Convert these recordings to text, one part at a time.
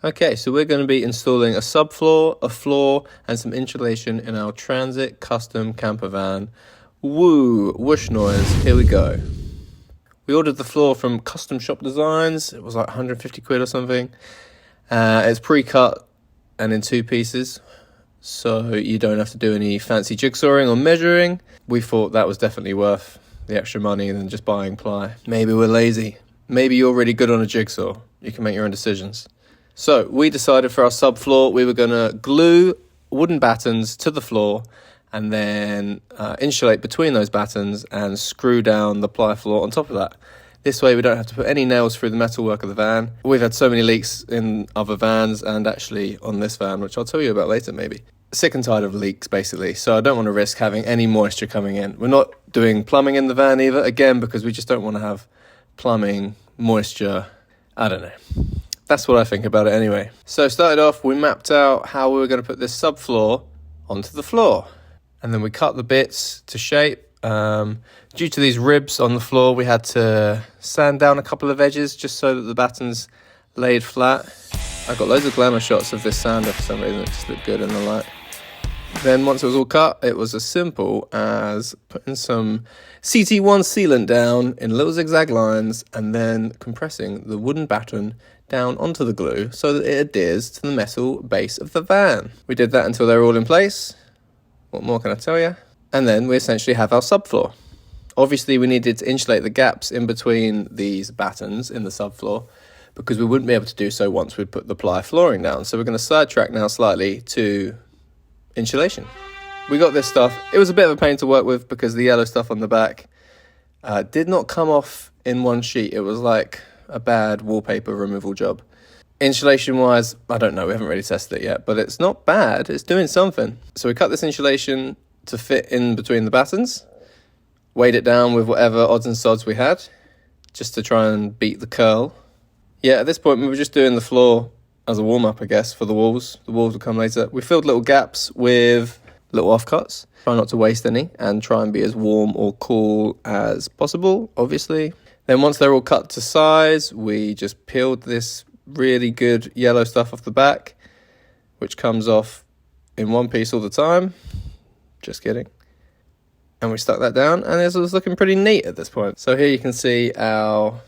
Okay, so we're going to be installing a subfloor, a floor, and some insulation in our Transit custom camper van. Woo, whoosh noise, here we go. We ordered the floor from Custom Shop Designs. It was like 150 quid or something. It's pre-cut and in 2 pieces, so you don't have to do any fancy jigsawing or measuring. We thought that was definitely worth the extra money than just buying ply. Maybe we're lazy. Maybe you're really good on a jigsaw. You can make your own decisions. So we decided for our subfloor we were going to glue wooden battens to the floor and then insulate between those battens and screw down the ply floor on top of that. This way we don't have to put any nails through the metalwork of the van. We've had so many leaks in other vans and actually on this van, which I'll tell you about later maybe. Sick and tired of leaks basically, so I don't want to risk having any moisture coming in. We're not doing plumbing in the van either, again because we just don't want to have plumbing, moisture, I don't know. That's what I think about it anyway. So started off, we mapped out how we were going to put this subfloor onto the floor. And then we cut the bits to shape. Due to these ribs on the floor, we had to sand down a couple of edges just so that the battens laid flat. I got loads of glamour shots of this sander for some reason. It just looked good in the light. Then once it was all cut, it was as simple as putting some CT1 sealant down in little zigzag lines and then compressing the wooden batten down onto the glue so that it adheres to the metal base of the van. We did that until they were all in place. What more can I tell you? And then we essentially have our subfloor. Obviously we needed to insulate the gaps in between these battens in the subfloor because we wouldn't be able to do so once we'd put the ply flooring down. So we're going to sidetrack now slightly to insulation. We got this stuff. It was a bit of a pain to work with because the yellow stuff on the back did not come off in one sheet. It was like a bad wallpaper removal job. Insulation wise, I don't know, we haven't really tested it yet, but it's not bad, it's doing something. So we cut this insulation to fit in between the battens, weighed it down with whatever odds and sods we had, just to try and beat the curl. Yeah, at this point we were just doing the floor as a warm-up, I guess, for the walls. The walls will come later. We filled little gaps with little offcuts, try not to waste any, and try and be as warm or cool as possible, obviously. Then once they're all cut to size, we just peeled this really good yellow stuff off the back, which comes off in one piece all the time. Just kidding. And we stuck that down, and it was looking pretty neat at this point. So here you can see our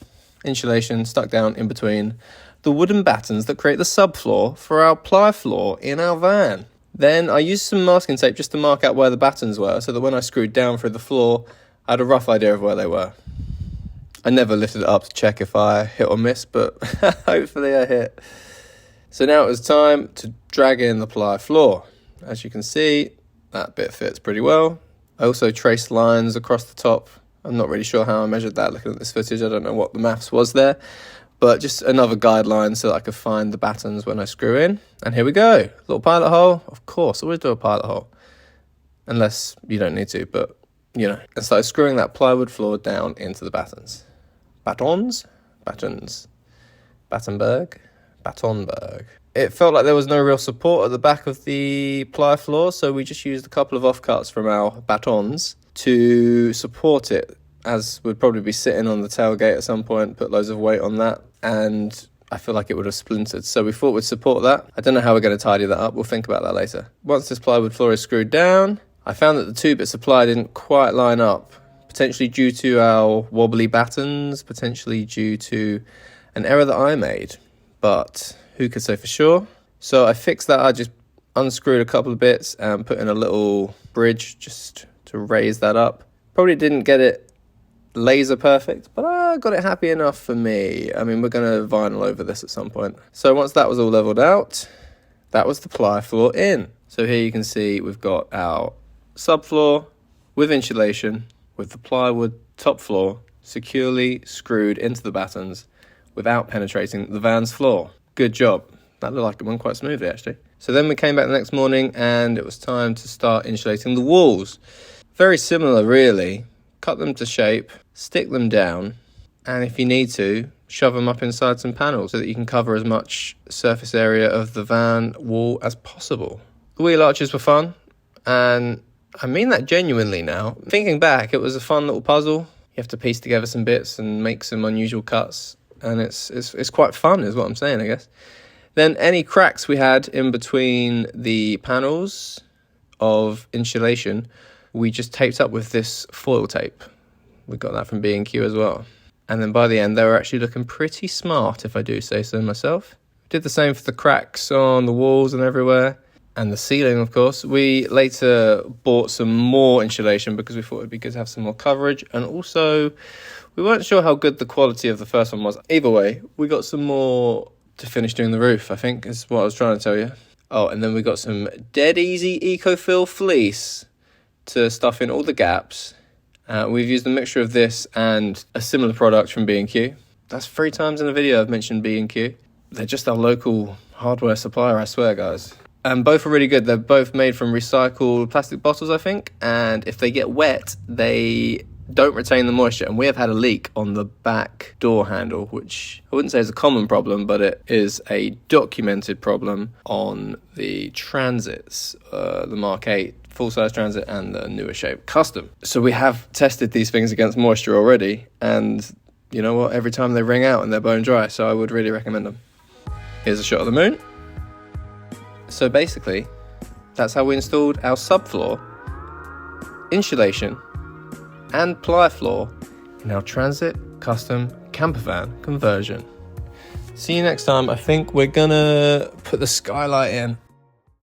insulation stuck down in between the wooden battens that create the subfloor for our ply floor in our van. Then I used some masking tape just to mark out where the battens were, so that when I screwed down through the floor, I had a rough idea of where they were. I never lifted it up to check if I hit or missed, but hopefully I hit. So now it was time to drag in the ply floor. As you can see, that bit fits pretty well. I also traced lines across the top. I'm not really sure how I measured that looking at this footage. I don't know what the maths was there, but just another guideline so that I could find the battens when I screw in. And here we go. Little pilot hole. Of course, always do a pilot hole. Unless you don't need to, but you know. And started screwing that plywood floor down into the battens. Battens? Battenberg? It felt like there was no real support at the back of the ply floor, so we just used a couple of offcuts from our battens to support it, as we'd probably be sitting on the tailgate at some point, put loads of weight on that, and I feel like it would have splintered. So we thought we'd support that. I don't know how we're going to tidy that up. We'll think about that later. Once this plywood floor is screwed down, I found that the 2 bits of ply didn't quite line up. Potentially due to our wobbly battens, potentially due to an error that I made, but who could say for sure? So I fixed that. I just unscrewed a couple of bits and put in a little bridge just to raise that up. Probably didn't get it laser perfect, but I got it happy enough for me. I mean, we're going to vinyl over this at some point. So once that was all leveled out, that was the ply floor in. So here you can see we've got our subfloor with insulation, with the plywood top floor securely screwed into the battens without penetrating the van's floor. Good job. That looked like it went quite smoothly actually. So then we came back the next morning and it was time to start insulating the walls. Very similar really. Cut them to shape, stick them down, and if you need to, shove them up inside some panels so that you can cover as much surface area of the van wall as possible. The wheel arches were fun, and I mean that genuinely now. Thinking back, it was a fun little puzzle. You have to piece together some bits and make some unusual cuts, and it's quite fun is what I'm saying, I guess. Then any cracks we had in between the panels of insulation, we just taped up with this foil tape. We got that from B&Q as well. And then by the end, they were actually looking pretty smart, if I do say so myself. Did the same for the cracks on the walls and everywhere. And the ceiling, of course. We later bought some more insulation because we thought it'd be good to have some more coverage. And also, we weren't sure how good the quality of the first one was. Either way, we got some more to finish doing the roof, I think, is what I was trying to tell you. Oh, and then we got some dead easy EcoFill fleece to stuff in all the gaps. We've used a mixture of this and a similar product from B&Q. That's 3 times in the video I've mentioned B&Q. They're just our local hardware supplier, I swear, guys. And both are really good. They're both made from recycled plastic bottles, I think. And if they get wet, they don't retain the moisture. And we have had a leak on the back door handle, which I wouldn't say is a common problem, but it is a documented problem on the Transits, the Mark 8 full-size Transit and the newer shape Custom. So we have tested these things against moisture already. And you know what? Every time they ring out and they're bone dry. So I would really recommend them. Here's a shot of the moon. So basically, that's how we installed our subfloor, insulation, and ply floor in our Transit Custom campervan conversion. See you next time. I think we're gonna put the skylight in.